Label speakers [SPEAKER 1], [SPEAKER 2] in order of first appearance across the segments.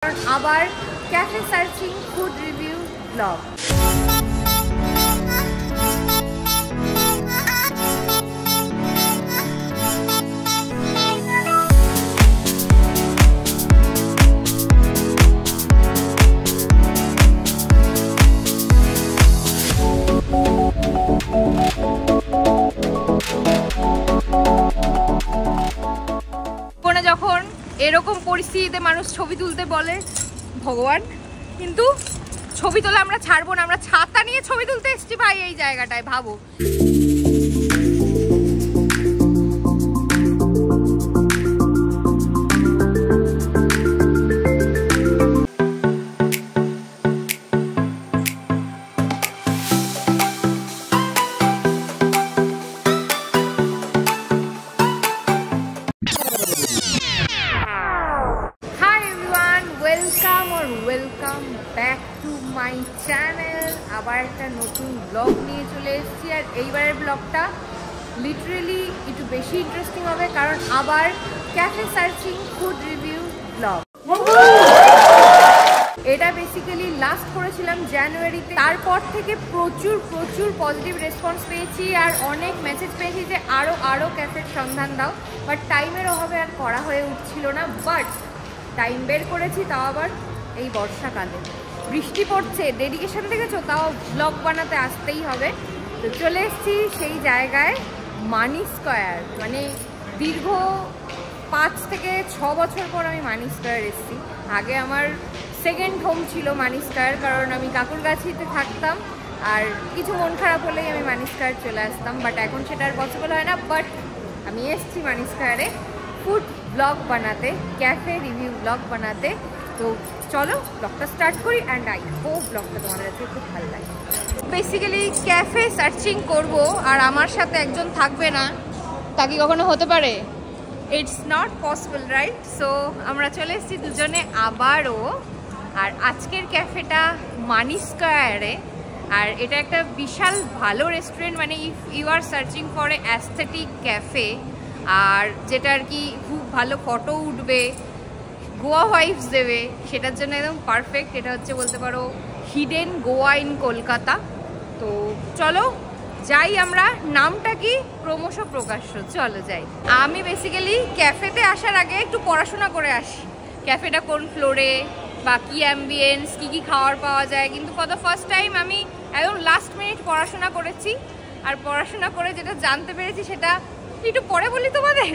[SPEAKER 1] আবার cafe searching food review blog. যখন এরকম পরিস্থিতিতে মানুষ ছবি তুলতে বলে ভগবান, কিন্তু ছবি তোলা আমরা ছাড়বো না, আমরা ছাতা নিয়ে ছবি তুলতে এসেছি ভাই এই জায়গাটায়। ভাবো welcome back to my channel. আবার একটা নতুন ব্লগ নিয়ে চলে এসেছি, আর এইবারের ব্লগটা লিটারেলি একটু বেশি ইন্টারেস্টিং হবে, কারণ আবার cafe searching food review blog. এটা বেসিক্যালি লাস্ট করেছিলাম জানুয়ারিতে, তারপর থেকে প্রচুর পজিটিভ রেসপন্স পেয়েছি, আর অনেক মেসেজ পেয়েছি যে আরও ক্যাফের সন্ধান দাও, বাট টাইমের অভাবে আর করা হয়ে উঠছিল না। বাট টাইম বের করেছি, তাও আবার এই বর্ষাকালে বৃষ্টি পড়ছে, ডেডিকেশন দেখেছো, তাও ব্লগ বানাতে আসতেই হবে। তো চলে এসেছি সেই জায়গায়, মানি স্কোয়ার। মানে দীর্ঘ 5 থেকে 6 বছর পর আমি মানি স্কোয়ার এসেছি। আগে আমার সেকেন্ড হোম ছিল মানি স্কোয়ার, কারণ আমি কাকুরগাছিতে থাকতাম, আর কিছু মন খারাপ হলেই আমি মানি স্কোয়ার চলে আসতাম, বাট এখন সেটা আর পসিবল হয় না। বাট আমি এসেছি মানি স্কোয়ারে ফুড ব্লগ বানাতে, ক্যাফে রিভিউ ব্লগ বানাতে। তো চলো ব্লগটা স্টার্ট করি, অ্যান্ড আই হোপ ব্লগটা তোমাদের কাছে খুব ভালো লাগে। বেসিক্যালি ক্যাফে সার্চিং করব, আর আমার সাথে একজন থাকবে না, তা কি কখনো হতে পারে? It's not possible, right? So আমরা চলে এসেছি দুজনে আবারও, আর আজকের ক্যাফেটা মানি স্কোয়ারে, আর এটা একটা বিশাল ভালো রেস্টুরেন্ট। মানে if you are searching for a aesthetic cafe, আর যেটা আর কি খুব ভালো ফটো উঠবে, গোয়া ভাইবস দেবে, সেটার জন্য একদম পারফেক্ট। এটা হচ্ছে বলতে পারো হিডেন গোয়া ইন কলকাতা। তো চলো যাই আমরা। নামটা কি? ক্রমশ প্রকাশ্য। চলো যাই। আমি বেসিক্যালি ক্যাফেতে আসার আগে একটু পড়াশোনা করে আসি, ক্যাফেটা কোন ফ্লোরে, বা কী অ্যাম্বিয়েন্স, কী খাওয়ার পাওয়া যায়। কিন্তু ফর দ্য ফার্স্ট টাইম আমি একদম লাস্ট মিনিট পড়াশোনা করেছি, আর পড়াশোনা করে যেটা জানতে পেরেছি সেটা একটু পরে বলি তোমাদের।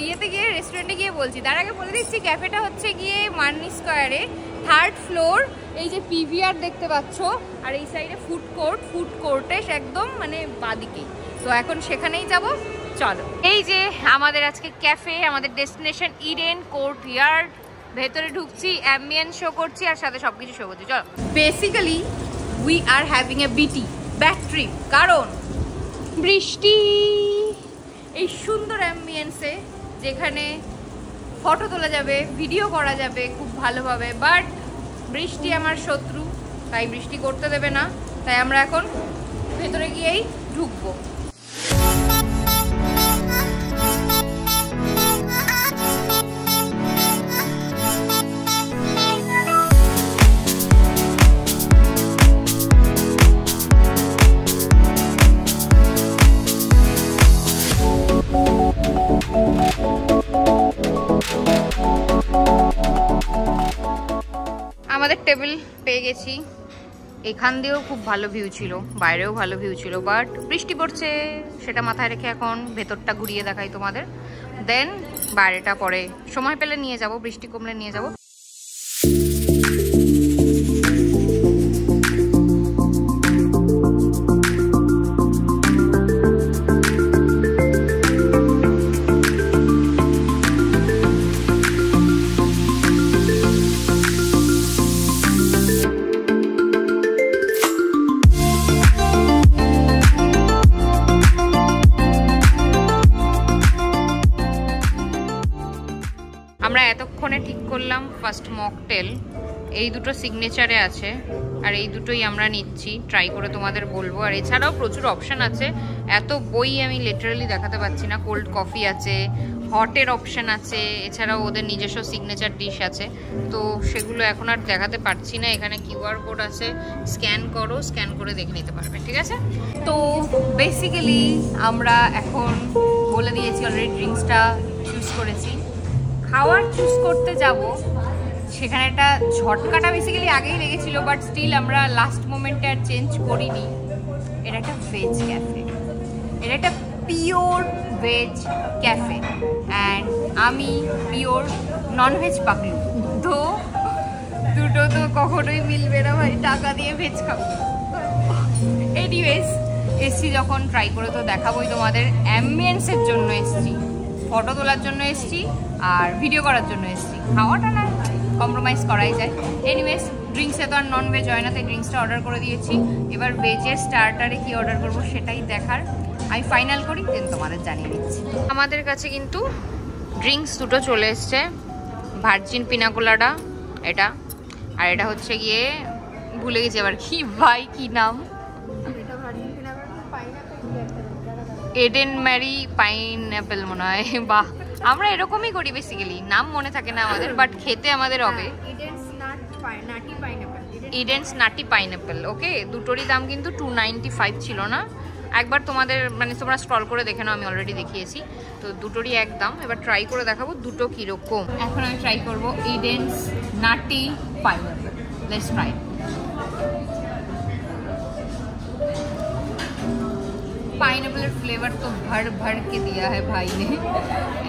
[SPEAKER 1] ইয়েতে গিয়ে রেস্টুরেন্টে গিয়ে বলছি, তার আগে বলে দিচ্ছি ক্যাফেটা হচ্ছে গিয়ে মানি স্কোয়ারে 3rd ফ্লোর। এই যে পিভিআর দেখতে পাচ্ছ, আর এই সাইডে ফুড কোর্টে একদম মানে বাদিকেই। তো এখন সেখানেই যাব, চলো। এই যে আমাদের আজকে ক্যাফে, আমাদের ডেস্টিনেশন ইডেন কোর্টইয়ার্ড। ভেতরে ঢুকছি, অ্যাম্বিয়েন্স শো করছি, আর সাথে সব কিছু শো করছি। চলো। Basically we are having a bad trip, কারণ বৃষ্টি। এই সুন্দর অ্যাম্বিয়েন্সে যেখানে ফটো তোলা যাবে, ভিডিও করা যাবে খুব ভালোভাবে, বাট বৃষ্টি আমার শত্রু, তাই বৃষ্টি করতে দেবে না। তাই আমরা এখন ভেতরে গিয়েই ঢুকবো। আমাদের টেবিল পেয়ে গেছি। এখান দিয়েও খুব ভালো ভিউ ছিল, বাইরেও ভালো ভিউ ছিল, বাট বৃষ্টি পড়ছে, সেটা মাথায় রেখে এখন ভেতরটা ঘুরিয়ে দেখাই তোমাদের। দেন বাইরেটা পরে সময় পেলে নিয়ে যাব, বৃষ্টি কমলে নিয়ে যাব। আমরা এতক্ষণে ঠিক করলাম ফার্স্ট মকটেল, এই দুটো সিগনেচারে আছে, আর এই দুটোই আমরা নিচ্ছি, ট্রাই করে তোমাদের বলবো। আর এছাড়াও প্রচুর অপশান আছে, এত বই আমি লিটারালি দেখাতে পাচ্ছি না। কোল্ড কফি আছে,
[SPEAKER 2] হটের অপশান আছে, এছাড়াও ওদের নিজস্ব সিগনেচার ডিশ আছে। তো সেগুলো এখন আর দেখাতে পারছি না। এখানে কিউআর কোড আছে, স্ক্যান করো, স্ক্যান করে দেখে নিতে পারবে, ঠিক আছে? তো বেসিক্যালি আমরা এখন বলে দিয়েছি অলরেডি, ড্রিঙ্কসটা চুজ করেছি। খাওয়ার চুজ করতে যাব, সেখানে একটা ঝটকাটা বেসিক্যালি আগেই লেগেছিল, বাট স্টিল আমরা লাস্ট মোমেন্টে আর চেঞ্জ করিনি। এটা একটা ভেজ ক্যাফে, এটা একটা পিওর ভেজ ক্যাফে, অ্যান্ড আমি পিওর ননভেজ পাগলু। তো দুটো তো কখনোই মিলবে না ভাই, টাকা দিয়ে ভেজ খাবো। এনিওয়েজ এসছি যখন, ট্রাই করে তো দেখাবোই তোমাদের। অ্যাম্বিয়েন্সের জন্য এসছি, ফটো তোলার জন্য এসছি, আর ভিডিও করার জন্য এসছি। খাওয়াটা না কম্প্রোমাইজ করাই যায়। এনিওয়েজ ড্রিঙ্কসে তো আর ননভেজ হয় না, তাই ড্রিঙ্কসটা অর্ডার করে দিয়েছি। এবার ভেজের স্টার্টারে কি অর্ডার করবো সেটাই দেখার, আমি ফাইনাল করি, দেন তোমাদের জানিয়ে দিচ্ছি। আমাদের কাছে কিন্তু ড্রিঙ্কস দুটো চলে এসছে, ভার্জিন পিনাকোলাডা এটা, আর এটা হচ্ছে গিয়ে ভুলে গেছি আবার কি ভাই কি নাম, এডেন ম্যারি পাইনঅ্যাপেল মনে হয়। বাহ, আমরা এরকমই করি বেসিক্যালি, নাম মনে থাকে না আমাদের, বাট খেতে আমাদের হবে ইডেন্স নাটি পাইনঅ্যাপেল। ওকে, দুটোরই দাম কিন্তু 295 ছিল না। একবার তোমাদের মানে তোমরা স্ক্রল করে দেখে নাও, আমি অলরেডি দেখিয়েছি। তো দুটোরই এক দাম। এবার ট্রাই করে দেখাবো দুটো কীরকম। এখন আমি ট্রাই করবো Eden's nutty pineapple. Let's try. পাইনঅ্যাপেলের ফ্লেভার তো ভর ভর के दिया है भाई ने।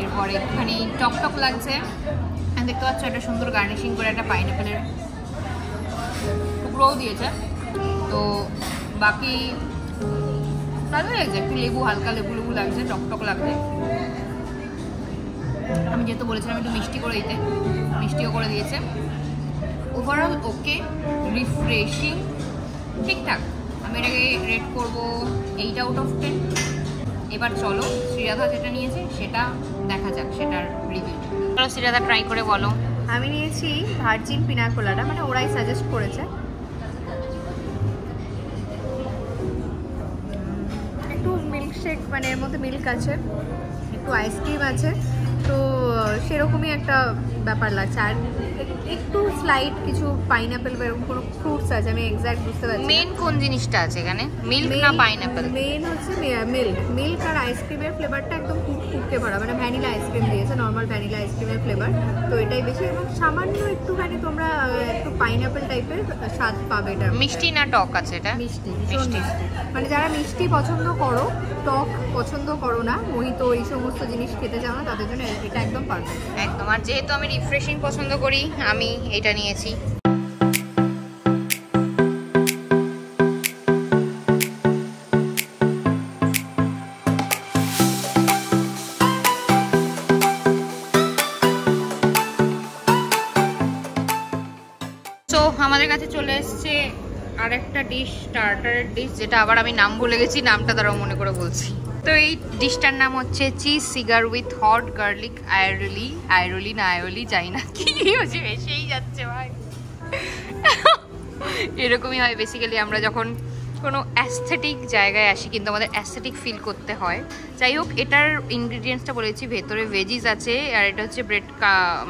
[SPEAKER 2] এরপর একটুখানি টকটক লাগছে, দেখতে পাচ্ছ একটা সুন্দর গার্নিশিং করে একটা পাইনঅ্যাপেলের টুকরোও দিয়েছে। তো বাকি ভালো লাগছে, একটু লেবু, হালকা লেবু লেবু লাগছে, টকটক লাগছে। আমি যেহেতু বলেছিলাম একটু মিষ্টি করে দিতে, মিষ্টিও করে দিয়েছে। ওভারঅল ওকে, রিফ্রেশিং, ঠিকঠাক। আমি এটাকে রেট করবো 8 আউট অফ 10। এবার চলো শ্রীরাধা যেটা নিয়েছে সেটা দেখা যাক, সেটার রিভিউ। চলো শ্রীরাধা ট্রাই করে বলো।
[SPEAKER 1] আমি নিয়েছি ভার্জিন পিনাকোলাডা, মানে ওরাই সাজেস্ট করেছে। একটু মিল্কশেক, মানে এর মধ্যে মিল্ক আছে, একটু আইসক্রিম আছে, তো সেরকমই একটা ব্যাপার লাগছে। আর একটু স্লাইড কিছু পাইনঅ্যাপেল বা এরকম কোনো ফ্রুটস আছে, আমি এক্স্যাক্ট বুঝতে পারছি।
[SPEAKER 2] মেন কোন জিনিসটা আছে এখানে, মিল্ক না পাইনঅ্যাপেল?
[SPEAKER 1] মেন হচ্ছে মিল্ক আর আইসক্রিমের ফ্লেভারটা একদম ফুটকে ভরা, মানে ভ্যানিলা আইসক্রিম দিয়েছে, নর্মাল ভ্যানিলা আইসক্রিমের ফ্লেভার, তো এটাই বেশি। এবং সামান্য একটুখানি তোমরা একটু পাইনঅ্যাপেল টাইপের স্বাদ পাবে। এটা
[SPEAKER 2] মিষ্টি না টক আছে? এটা
[SPEAKER 1] মিষ্টি, মিষ্টি। মানে যারা মিষ্টি পছন্দ করো, টক পছন্দ করো না, মোহিতো এই সমস্ত জিনিস খেতে চাও না, তাদের জন্য এটা একদম পারফেক্ট।
[SPEAKER 2] একদম। আর যেহেতু আমি রিফ্রেশিং পছন্দ করি, আমি এটা নিয়েছি। আমাদের কাছে চলে এসছে আরেকটা ডিশ, স্টার্টারের ডিশ, যেটা আবার আমি নাম ভুলে গেছি, নামটা তারাও মনে করে বলছি। তো এই ডিশটার নাম হচ্ছে cheese cigar with hot garlic aioli. Aioli না আয়োলি যাই না, কি হচ্ছে এসেই যাচ্ছে ভাই। এরকমই হয় বেসিক্যালি, আমরা যখন কোনো অ্যাস্থেটিক জায়গায় আসি কিন্তু আমাদের অ্যাস্থেটিক ফিল করতে হয়। যাই হোক, এটার ইনগ্রিডিয়েন্টসটা বলেছি, ভেতরে ভেজিস আছে, আর এটা হচ্ছে ব্রেড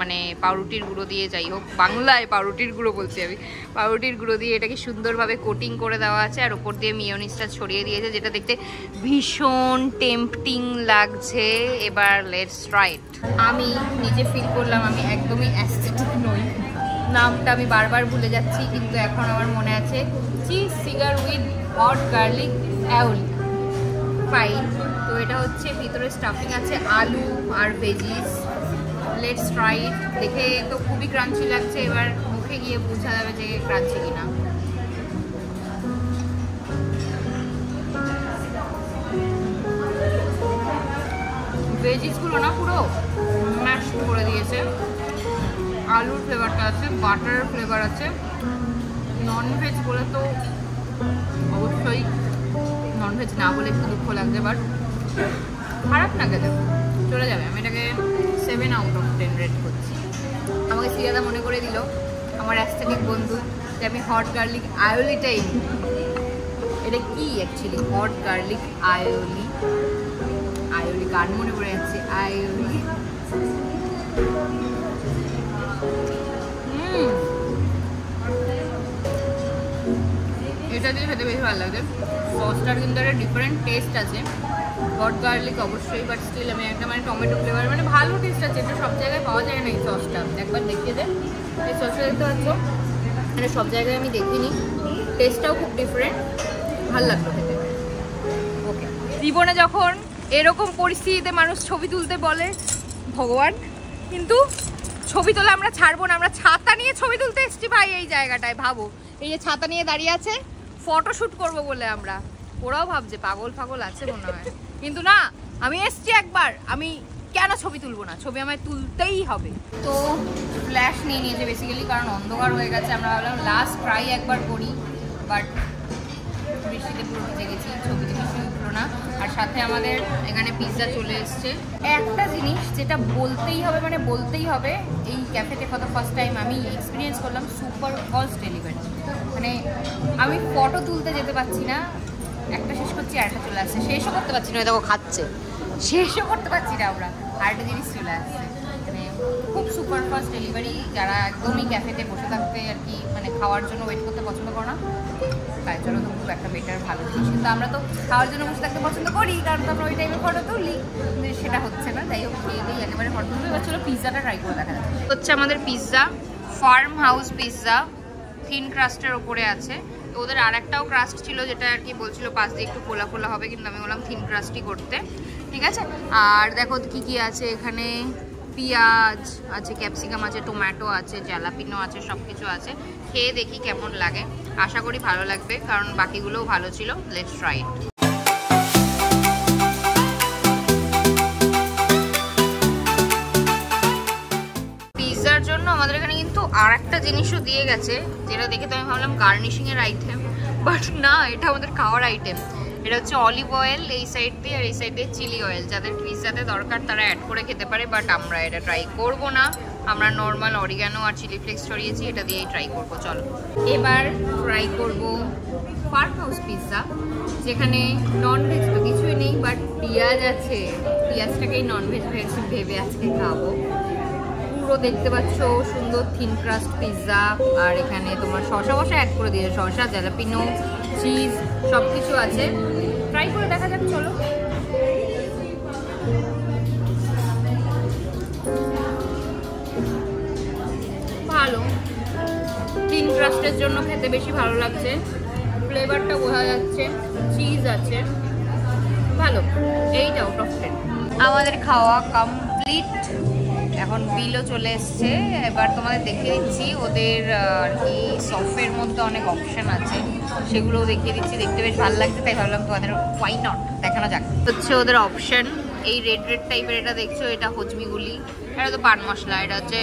[SPEAKER 2] মানে পাউরুটির গুঁড়ো দিয়ে, যাই হোক বাংলায় পাউরুটির গুঁড়ো বলছি আমি, পাউরুটির গুঁড়ো দিয়ে এটাকে সুন্দরভাবে কোটিং করে দেওয়া আছে, আর ওপর দিয়ে মিওনিসটা ছড়িয়ে দিয়েছে, যেটা দেখতে ভীষণ টেম্পটিং লাগছে। এবার লেটস ট্রাই ইট। আমি নিজে ফিল করলাম আমি একদমই অ্যাস্থেটিক নই, নামটা আমি বারবার ভুলে যাচ্ছি, কিন্তু এখন আমার মনে আছে, cheese cigar with hot garlic aioli. Fine. তো এটা হচ্ছে ভিতরে স্টাফিং আছে আলু আর ভেজিস। Let's try it. দেখে তো খুবই ক্রাঞ্চি লাগছে, এবার মুখে গিয়ে বোঝা যাবে যে ক্রাঞ্চি কিনা। ভেজিসগুলো না পুরো ম্যাশ করে দিয়েছে, আলুর ফ্লেভারটা আছে, বাটারের ফ্লেভার আছে। ননভেজ বলে তো অবশ্যই, ননভেজ না বলে একটু দুঃখ লাগছে, বাট খারাপ না খেতে, চলে যাবে। আমি এটাকে 7 আউট অফ 10 রেট করছি। আমাকে শ্রীরাধা মনে করে দিল, আমার অ্যাস্থেটিক বন্ধু, যে আমি হট গার্লিক আয়োলিটাই নিই। এটা কি অ্যাকচুয়ালি হট গার্লিক আয়োলি? আয়োলি গান মনে পড়ে যাচ্ছে, আয়োলি এটা দিয়ে খেতে বেশি ভালো লাগে। সসটার কিন্তু একটা ডিফারেন্ট টেস্ট আছে, হট গার্লিক অবশ্যই, বাট স্টিল আমি একটা মানে টমেটো ফ্লেভার মানে ভালো টেস্ট আছে। এটা সব জায়গায় পাওয়া যায় না এই সসটা, একবার দেখিয়ে দেন। এই সসটা দেখতে পাচ্ছ, এটা সব জায়গায় আমি দেখিনি, টেস্টটাও খুব ডিফারেন্ট, ভালো লাগলো খেতে। ওকে, জীবনে যখন এরকম পরিস্থিতিতে মানুষ ছবি তুলতে বলে ভগবান, কিন্তু ছবি তোলা আমরা ছাড়বো না। আমরা ছাতা নিয়ে ছবি তুলতে এসেছি ভাই এই জায়গাটায়। ভাবো, এই যে ছাতা নিয়ে দাঁড়িয়ে আছে, ফটোশুট করবো বলে আমরা। ওরাও ভাবছে পাগল ফাগল আছে মনে হয়, কিন্তু না, আমি এসছি একবার, আমি কেন ছবি তুলবো না, ছবি আমায় তুলতেই হবে। তো ফ্ল্যাশ নিয়ে নিয়েছে বেসিক্যালি, কারণ অন্ধকার হয়ে গেছে। আমরা ভাবলাম লাস্ট ট্রাই একবার করি, বাট বৃষ্টিতে পুরো ভিজে গেছি, ছবিতে বেশি উঠলো না। আর সাথে আমাদের এখানে পিৎজা চলে এসছে। একটা জিনিস যেটা বলতেই হবে, মানে বলতেই হবে, এই ক্যাফেতে ফর দ্য ফার্স্ট টাইম আমি এক্সপিরিয়েন্স করলাম সুপার ফাস্ট ডেলিভারি। মানে আমি ফটো তুলতে যেতে পারছি না, একটা শেষ করছি আরেকটা চলে আসছে, শেষও করতে পারছি না, দেখো খাচ্ছে, শেষও করতে পারছি না আমরা, আরেকটা জিনিস চলে আসছে। মানে খুব সুপার ফাস্ট ডেলিভারি। যারা একদমই ক্যাফেতে বসে থাকতে আর কি মানে খাওয়ার জন্য ওয়েট করতে পছন্দ করো না, তার জন্য তো খুব একটা বেটার ভালো জিনিস। কিন্তু আমরা তো খাওয়ার জন্য বসে থাকতে পছন্দ করি, কারণ তো আমরা ওই টাইমে ফটো তুলি, সেটা হচ্ছে না। যাই হোক, খেয়ে দিই একেবারে ফটো তুলবো। এবার চলো পিৎজাটা ট্রাই করে দেখা যাচ্ছে। হচ্ছে আমাদের pizza, farmhouse pizza, thin ক্রাস্টের ওপরে আছে। তো ওদের আর একটাও ক্রাস্ট ছিল যেটা আর কি বলছিল পাশ দিয়ে একটু ফোলা ফোলা হবে, কিন্তু আমি বললাম থিন ক্রাস্টই করতে, ঠিক আছে। আর দেখো কি কি আছে এখানে, পেঁয়াজ আছে, ক্যাপসিকাম আছে, টমেটো আছে, জ্যালাপিনো আছে, সব কিছু আছে। খেয়ে দেখি কেমন লাগে, আশা করি ভালো লাগবে, কারণ বাকিগুলোও ভালো ছিল। লেটস ট্রাই ইট। পিৎজার জন্য আমাদের এখানে কিন্তু আর একটা জিনিসও দিয়ে গেছে, যেটা দেখে তো আমি ভাবলাম গার্নিশিং এর আইটেম, বাট না, এটা আমাদের খাওয়ার আইটেম। এটা হচ্ছে অলিভ অয়েল এই সাইড দিয়ে, আর এই সাইড দিয়ে চিলি অয়েল। যাদের পিৎজাতে দরকার তারা অ্যাড করে খেতে পারে, বাট আমরা এটা ট্রাই করব না। আমরা নর্মাল অরিগানো আর চিলি ফ্লেক্স ছড়িয়েছি, এটা দিয়েই ট্রাই করবো। চলো এবার ট্রাই করব ফার্ম হাউস পিৎজা, যেখানে ননভেজ তো কিছুই নেই, বাট পেঁয়াজ আছে। পেঁয়াজটাকেই ননভেজ ভেবে আজকে খাবো। পুরো দেখতে পাচ্ছ সুন্দর থিন ক্রাস্ট পিৎজা, আর এখানে তোমার শসা বসা অ্যাড করে দিয়েছে, শসা, জ্যালাপিনো, চিজ সব কিছু আছে। ট্রাই করে দেখা যাক, চলো। ভালো, থিন ক্রাস্টের জন্য খেতে বেশি ভালো লাগছে, ফ্লেভারটা বোঝা যাচ্ছে, চিজ আছে, ভালো। এইটা আউট অফ 10। আমাদের খাওয়া কমপ্লিট, এখন বিলও চলে এসছে। এবার তোমাদের দেখিয়ে দিচ্ছি ওদের আর কি সফের মধ্যে অনেক অপশন আছে, সেগুলোও দেখিয়ে দিচ্ছি। দেখতে বেশ ভালো লাগছে, তাই ভাবলাম তোমাদের ওয়াই নট দেখানো যাক। হচ্ছে ওদের অপশন, এই রেড রেড টাইপের এটা দেখছো, এটা হজমিগুলি, এটা তো পান মশলা। এটা হচ্ছে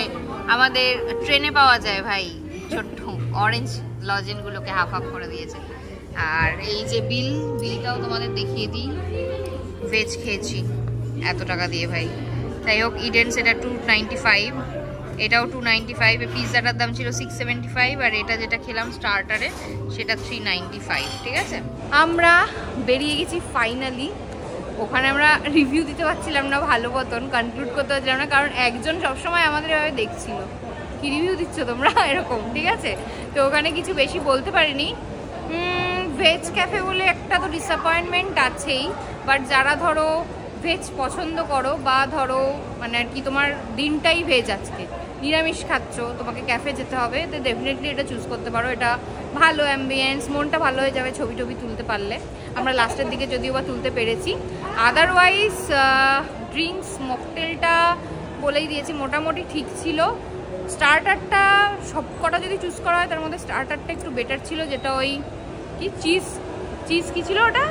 [SPEAKER 2] আমাদের ট্রেনে পাওয়া যায় ভাই, ছোট্ট অরেঞ্জ লজেনগুলোকে হাফ হাফ করে দিয়েছে। আর এই যে বিলটাও তোমাদের দেখিয়ে দিই, ভেজ খেয়েছি এত টাকা দিয়ে ভাই। যাই হোক, ইডেন্স এটা 295, এটাও 295। পিৎজাটার দাম ছিল 675, আর এটা যেটা খেলাম স্টার্টারে সেটা 395, ঠিক আছে। আমরা বেরিয়ে গেছি ফাইনালি। ওখানে আমরা রিভিউ দিতে পারছিলাম না ভালো মতন, কনক্লুড করতে পারছিলাম না, কারণ একজন সবসময় আমাদের এভাবে দেখছিল, কি রিভিউ দিচ্ছ তোমরা এরকম, ঠিক আছে। তো ওখানে কিছু বেশি বলতে পারিনি। ভেজ ক্যাফে বলে একটা তো ডিসঅ্যাপয়েন্টমেন্ট আছেই, বাট যারা ধরো ভেজ পছন্দ করো, বা ধরো মানে আর কি তোমার দিনটাই ভেজ, আজকে নিরামিষ খাচ্ছ, তোমাকে ক্যাফে যেতে হবে, তো ডেফিনেটলি এটা চুজ করতে পারো। এটা ভালো অ্যাম্বিয়েন্স, মনটা ভালো হয়ে যাবে ছবি টবি তুলতে পারলে। আমরা লাস্টের দিকে যদিও বা তুলতে পেরেছি। আদারওয়াইজ ড্রিঙ্কস মকটেলটা বলেই দিয়েছি, মোটামুটি ঠিক ছিল। স্টার্টারটা সব কটা যদি চুজ করা হয় তার মধ্যে স্টার্টারটা একটু বেটার ছিল, যেটা ওই কি চিজ কি ছিল ওটা,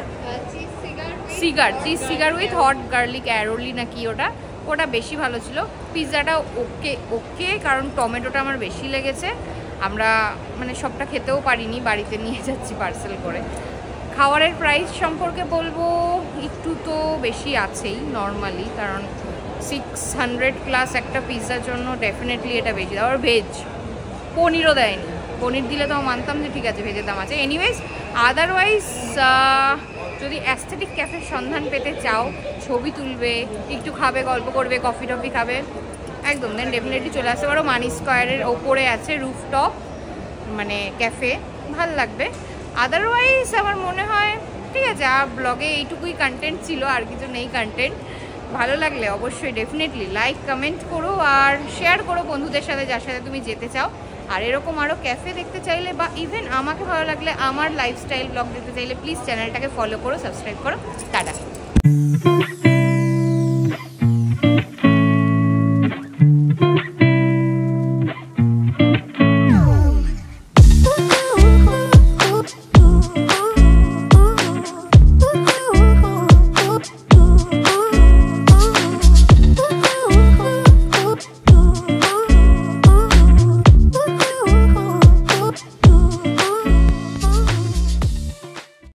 [SPEAKER 2] cheese cigar with hot garlic aioli না কি, ওটা বেশি ভালো ছিল। পিৎজাটা ওকে, কারণ টমেটোটা আমার বেশি লেগেছে। আমরা মানে সবটা খেতেও পারিনি, বাড়িতে নিয়ে যাচ্ছি পার্সেল করে। খাবারের প্রাইস সম্পর্কে বলবো একটু তো বেশি আছেই নর্মালি, কারণ 600+ একটা পিৎজার জন্য ডেফিনেটলি এটা বেশি। আর ভেজ পনিরও দেয়নি, পনির দিলে তো মানতাম যে ঠিক আছে ভেজের দাম আছে। এনিওয়েজ আদারওয়াইজ যদি অ্যাস্থেটিক ক্যাফের সন্ধান পেতে চাও, ছবি তুলবে, একটু খাবে, গল্প করবে, কফি টফি খাবে,
[SPEAKER 1] একদম দেন ডেফিনেটলি চলে আসতে পারো। মানি স্কোয়ারের ওপরে আছে রুফটপ মানে ক্যাফে, ভাল লাগবে। আদারওয়াইজ আমার মনে হয় ঠিক আছে, আর ব্লগে এইটুকুই কন্টেন্ট ছিল, আর কিছু নেই কন্টেন্ট। ভালো লাগলে অবশ্যই ডেফিনেটলি লাইক কমেন্ট করো আর শেয়ার করো বন্ধুদের সাথে যার সাথে তুমি যেতে চাও। আর এরকম আরও ক্যাফে দেখতে চাইলে বা ইভেন আমাকে ভালো লাগলে আমার লাইফস্টাইল ব্লগ দেখতে চাইলে প্লিজ চ্যানেলটাকে ফলো করো, সাবস্ক্রাইব করো। টাটা।